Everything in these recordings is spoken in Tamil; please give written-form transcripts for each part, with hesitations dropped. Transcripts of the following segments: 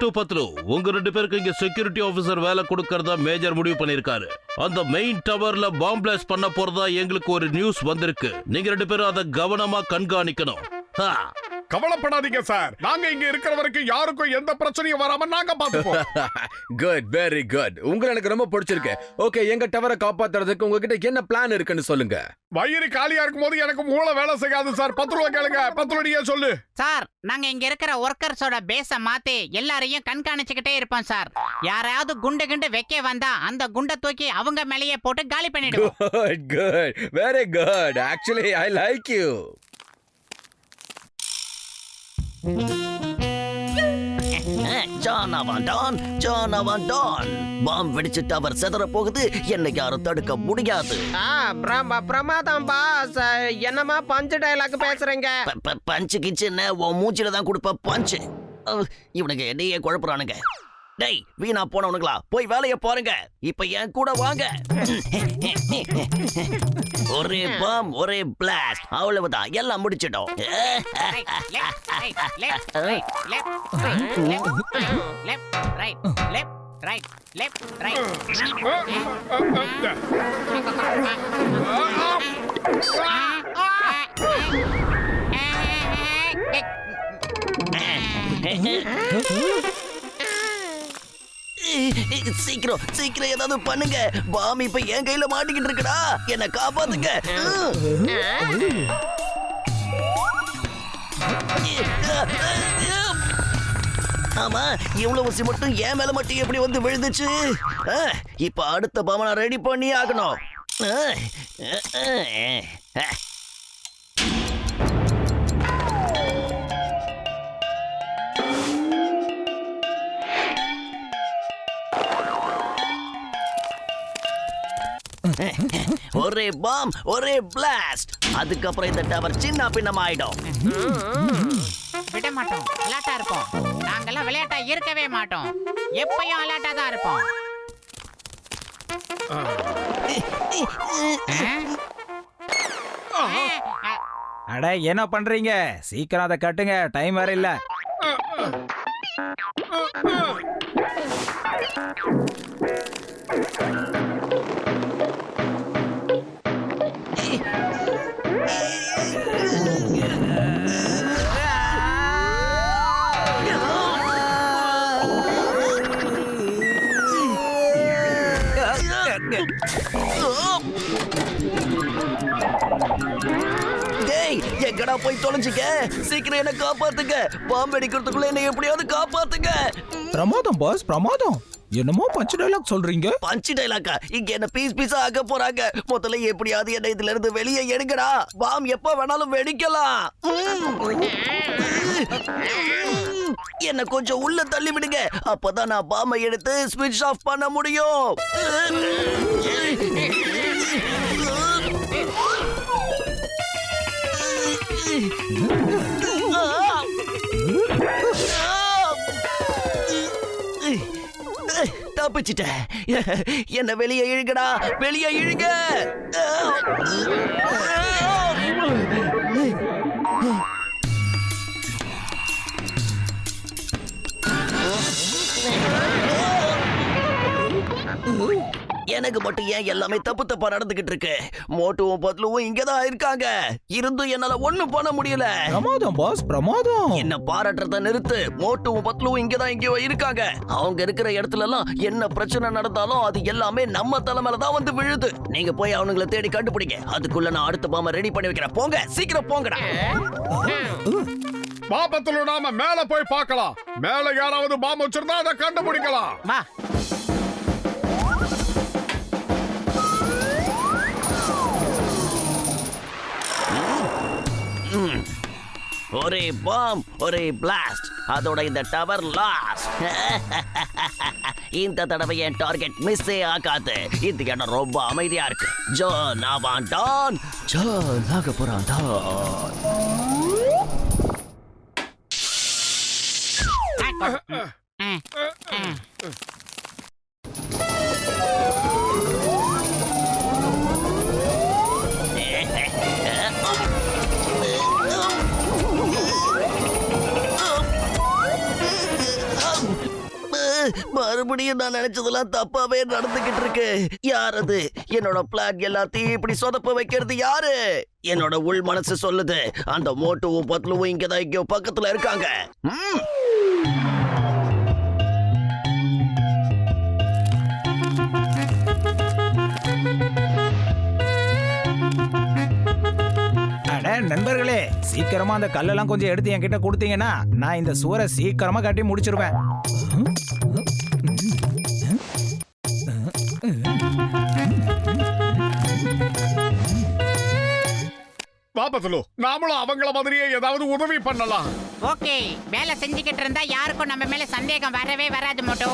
மோட்டு பத்லு, உங்க 2 பேருக்கு இங்க செக்யூரிட்டி ஆபீசர் வேலை கொடுக்கறதா மேஜர் முடிவு பண்ணிருக்காரு. அந்த மெயின் டவர்ல பாம் பிளாஸ்ட் பண்ண போறதா எங்களுக்கு ஒரு நியூஸ் வந்திருக்கு. நீங்க 2 பேரும் அதை கவனமா கண்காணிக்கணும். கவலைப்படாதீங்க சார், நாங்க இங்க இருக்கிற வரைக்கும் யாருக்கும் எந்த பிரச்சனையும் வராம நாங்க பாத்துப்போம். Good, very good. உங்களை எனக்கு ரொம்ப பிடிச்சிருக்கு. ஓகே, எங்க டவரை காப்பாத்துறதுக்கு உங்ககிட்ட என்ன பிளான் இருக்குன்னு சொல்லுங்க. வயிறு காலியா இருக்கும் போது எனக்கு மூளை வேலை செய்யாது சார். 10 ரூபா கேளுங்க. 10 ரூபாயே சொல்லு சார். நாங்க இங்க இருக்கிற ஒர்க்கர்ஸோட பேஸ மாத்தி எல்லாரையும் கண்காணிச்சுக்கிட்டே இருப்போம் சார். யாராவது குண்டு வைக்க வந்தா அந்த குண்டை தூக்கி அவங்க மேலேயே போட்டு காலி பண்ணிடுவோம். Good good, very good. Actually I like you. Bomb வெடிச்சு டவர் செதற போகுது. என்ன யாரும் தடுக்க முடியாது. பிரமாதம் பாஸ். என்னமா பஞ்சு டயலாக் பேசுறீங்க? பஞ்சு கிச்சன் உன் மூச்சில தான் கொடுப்ப பஞ்சு. இவனுங்க என்னையே குழப்புறானுங்க. டேய், வீணா போனவனுங்களா, போய் வேலையை பாருங்க. இப்ப என் கூட வாங்க. ஒரே பாம், ஒரே பிளாஸ்ட், அவ்வளவுதான், எல்லாம் முடிச்சிட்டோம். சீக்கிரம் சீக்கிரம் ஏதாவது பண்ணுங்க. பாம் இப்ப என் கையில மாட்டிக்கிட்டு இருக்குடா. என்ன காப்பாத்துங்க. ஆமா, இவ்வளவு ஊசி மட்டும் என் மேல மட்டும் எப்படி வந்து விழுந்துச்சு? இப்ப அடுத்த பாம நான் ரெடி பண்ணி ஆகணும். ஒரே பாம், ஒரே பிளாஸ்ட். அதுக்கப்புறம் இந்த டவர் சின்ன பின்னம் ஆயிடும். விட மாட்டோம், அலர்ட்டா இருப்போம். நாங்கெல்லாம் விளையாட்டா இருக்கவே மாட்டோம். எப்பயும் அலர்ட்டா தான் இருப்போம். அட, என்ன பண்றீங்க? சீக்கிரம் அதை கட்டுங்க, டைம் வேற இல்ல. டேய், எங்கடா போய் தொலைஞ்சிக்க? சீக்கிரம் என்ன காப்பாத்துங்க. பாம்பு அடிக்கிறதுக்குள்ள என்ன எப்படியாவது காப்பாத்துங்க. பிரமாதம் பாஸ், பிரமாதம். என்னமோ பஞ்சு டைலாக் சொல்றீங்க? பஞ்சு டைலாக்கா? இங்க என்ன பீஸ் பீஸா ஆக போறாங்க. முதல்ல எப்படியாவது என்ன இதுல இருந்து வெளியே எடுங்கடா. பாம் எப்ப வேணாலும் வெடிக்கலாம். என்ன கொஞ்சம் உள்ள தள்ளி விடுங்க. அப்பதான் நான் பாம்பை எடுத்து ஸ்விட்ச் ஆஃப் பண்ண முடியும். தப்பிச்சிட்டேன். என்ன வெளியே இழுங்கடா, வெளியே இழுங்க. எனக்கு மட்டும் ஏன் எல்லாமே தப்பு தப்பா நடந்துகிட்டு இருக்கு? மோட்டுவும் பத்லுவும் இங்கதான் இருக்காங்க. இருந்தும் என்னால ஒண்ணும் பண்ண முடியல. பிரமாதம் பாஸ், பிரமாதம். என்ன பாராட்டுறத நிறுத்து. மோட்டுவும் பத்லுவும் இங்கதான் எங்கேயோ இருக்காங்க. அவங்க இருக்கிற இடத்துல எல்லாம் என்ன பிரச்சனை நடந்தாலும் அது எல்லாமே நம்ம தலைமையில தான் வந்து விழுது. நீங்க போய் அவனுங்களை தேடி கண்டுபிடிங்க. அதுக்குள்ள நான் அடுத்த பாம்பை ரெடி பண்ணி வைக்கிறேன். போங்க, சீக்கிரம் போங்கடா. பாபத்துல நாம மேல போய் பார்க்கலாம். மேல யாராவது பாம்பு வச்சிருந்தா அதை கண்டுபிடிக்கலாம். வா. ஒரே பாம், ஒரே பிளாஸ்ட். அதோட இந்த டவர் லாஸ்ட். இந்த தடவை என் டார்கெட் மிஸ்ஸே ஆகாது. இந்த இடம் ரொம்ப அமைதியா இருக்கு. ஜான் ஆவான் டான், ஜான் ஆக போறான் டான். இப்படியும் நான் நினைச்சதெல்லாம் தப்பாவே நடந்துகிட்டு இருக்கு. யார் அது? என்னோட பிளான் எல்லாத்தையும் இப்படி சொதப்ப வைக்கிறது யாரு? என்னோட உள் மனசு சொல்லுது அந்த மோட்டுவும் பத்லுவும் இங்கதான் இங்க பக்கத்துல இருக்காங்க. அட நண்பர்களே, சீக்கிரமா அந்த கல்லெல்லாம் கொஞ்சம் எடுத்து என்கிட்ட கொடுத்தீங்கன்னா நான் இந்த சுவரை சீக்கிரமா கட்டி முடிச்சிருவேன். வா பத்லு, நாமளும் அவங்கள மாதிரியே ஏதாவது உதவி பண்ணலாம். ஓகே, வேலை செஞ்சுக்கிட்டு இருந்தா யாருக்கும் நம்ம மேல சந்தேகம் வரவே வராது மோட்டோ.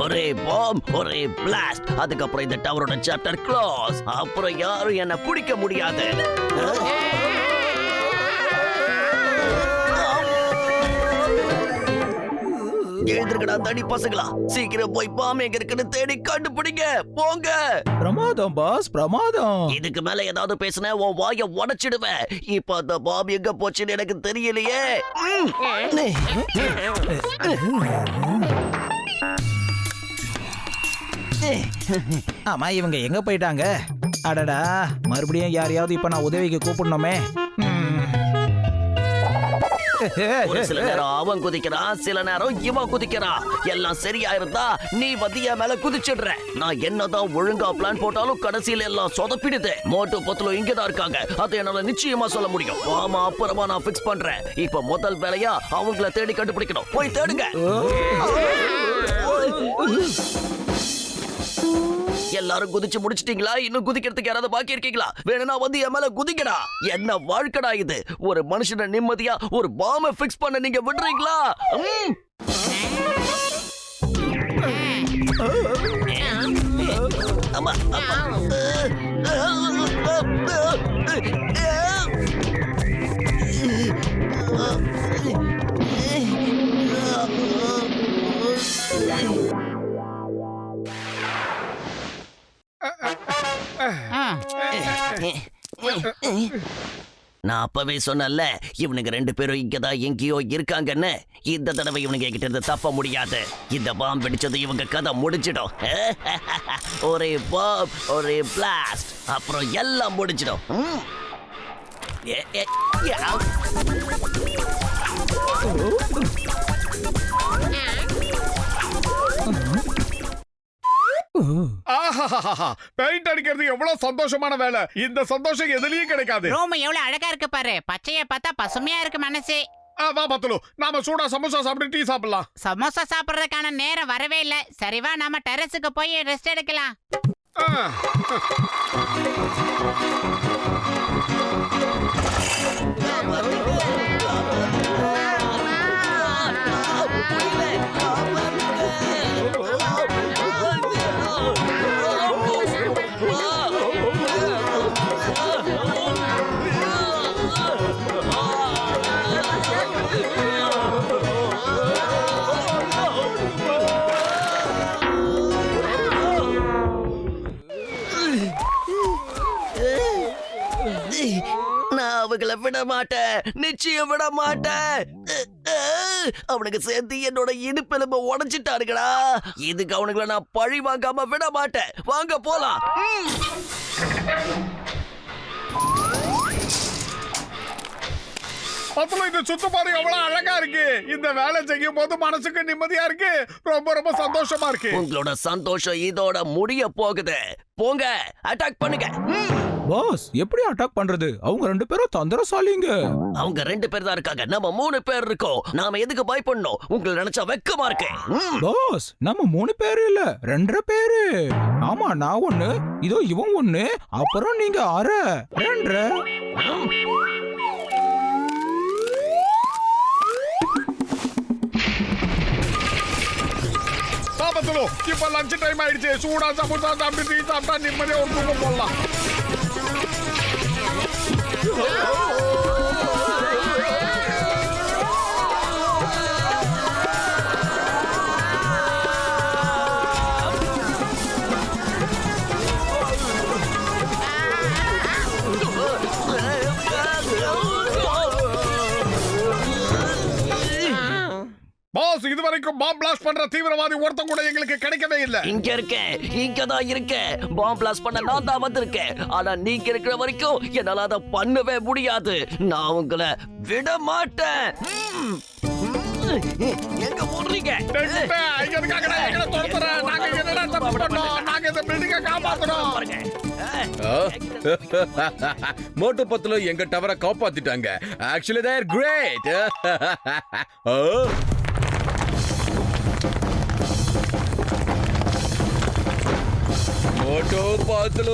ஒரே பாம், ஒரே பிளாஸ்ட். அதுக்கப்புறம் இந்த டவரோட சாப்டர் க்ளோஸ். அப்புறம் யாரும் என்ன பிடிக்க முடியாது. எழுந்திருக்கடா தடி பசங்களா, சீக்கிரம் போய் பாம் எங்க இருக்குன்னு தேடி கண்டுபிடிங்க. போங்க. பிரமாதம் பாஸ், பிரமாதம். இதுக்கு மேல ஏதாவது பேசுன உன் வாயை உடைச்சிடுவேன். இப்ப அந்த பாம் எங்க போச்சுன்னு எனக்கு தெரியலையே. ஆமா, இவங்க எங்க போயிட்டாங்க? அடடா, மறுபடியும் யாரையாவது இப்ப நான் உதவிக்கு கூப்பிடணுமே. ஒரு சில நேரம் அவன் குதிக்கிறான், சில நேரம் இவன் குதிக்கிறான். எல்லாம் சரியா இருந்தா நீ வந்து என் மேல குதிச்சிடுற. நான் என்னதான் ஒழுங்கா பிளான் போட்டாலும் கடைசியில எல்லாம் சொதப்பிடுது. மோட்டு பத்துல இங்கதான் இருக்காங்க, அதை என்னால நிச்சயமா சொல்ல முடியும். ஆமா, அப்புறமா நான் பிக்ஸ் பண்றேன். இப்ப முதல் வேலையா அவங்கள தேடி கண்டுபிடிக்கணும். போய் தேடுங்க. எல்லாரும் குதிச்சு முடிச்சிட்டீங்களா? இன்னும் குதிக்கிறதுக்கு யாராவது பாக்கி இருக்கீங்களா? வேணும்னா வந்து என் மேல குதிக்கடா. என்ன வாழ்க்கடா இது? ஒரு மனுஷனை நிம்மதியா ஒரு பாம்ப பிக்ஸ் பண்ண நீங்க விடுறீங்களா? ஆமா, நான் அப்பவே சொன்னல, இவனுங்க ரெண்டு பேரும் இங்கதான் எங்கேயோ இருக்காங்கன்னு. இந்த தடவை இவனுங்க கிட்ட இருந்து தப்ப முடியாது. இந்த பாம் வெடிச்சது இவங்க கதை முடிச்சிடும். ஒரே பாம், ஒரே பிளாஸ்ட், அப்புறம் எல்லாம் முடிச்சிடும். பெயிண்ட் அடிக்கிறது எவ்வளவு சந்தோஷமான வேலை. இந்த சந்தோஷம் எதுலயும் கிடைக்காது. ரூம் எவ்வளவு அழகா இருக்கு பாரு. பச்சைய பார்த்தா பசுமையா இருக்கு மனசு. வா பத்லு, நாம சூடா சமோசா சாப்பிட்டு டீ சாப்பிடலாம். சமோசா சாப்பிடுறதுக்கான நேரம் வரவே இல்ல. சரிவா, நாம டெரஸுக்கு போய் ரெஸ்ட் எடுக்கலாம். நான் அவங்கள விட மாட்டேன், நிச்சயம் விட மாட்டேன். அவனுக்கு சேர்த்து என்னோட இடுப்பெலும்பு உடைச்சிட்டாருங்களா. இதுக்கு அவனுங்களை நான் பழி வாங்காம விட மாட்டேன். வாங்க போலாம். பத்லு, இந்த சுத்துப்பாதை எவ்வளவு அழகா இருக்கு. இந்த வேலை செய்யும் போது மனசுக்கு நிம்மதியா இருக்கு. ரொம்ப ரொம்ப சந்தோஷமா இருக்கு. உங்களோட சந்தோஷம் இதோட முடிய போகுது. போங்க, அட்டாக் பண்ணுங்க. பாஸ், எப்படி அட்டாக் பண்றது? அவங்க ரெண்டு பேரும் தந்திரசாலிங்க. அவங்க ரெண்டு பேர் தான் இருக்காங்க, நம்ம 3 பேர் இருக்கோம். நாம எதுக்கு பயப்படணும்? உங்களை நினைச்சா வெக்கமா இருக்கு. பாஸ், நம்ம 3 பேரு இல்ல, 2 பேரு. ஆமா, நான் 1, இதோ இவன் 1, அப்புறம் நீங்க 6, 2. பத்லு, இப்ப லஞ்ச் டைம் ஆயிடுச்சு. சூடா சமோசா சாப்பிட்டு டீ சாப்பிட்டா நிம்மதியா ஒரு தூக்கம் போடலாம். பாஸ் இதுவரைக்கும் பாம் பிளாஸ்ட் பண்ற தீவிரவாதி ஒருத்தன் கூட எங்களுக்கு கிடைக்கவே இல்ல. இங்க இருக்கேன், இங்க தான் இருக்கேன். பாம் பிளாஸ்ட் பண்ண நான் தான் வந்திருக்கேன். ஆனா நீங்க இருக்கிற வரைக்கும் என்னால அதை பண்ணவே முடியாது. நான் உங்களை விட மாட்டேன். எங்க ஓடுறீங்க? டேய் குட்டை, இங்க எதுக்காகடா எங்களை துரத்துற? நாங்க என்னடா தப்பு பண்ணோம்? நாங்க இந்த பில்டிங்கை காப்பாத்தணும். பாருங்க. மோட்டு பத்துல எங்க டவரை காப்பாத்திட்டாங்க. Actually there great. மோட்டு பத்துல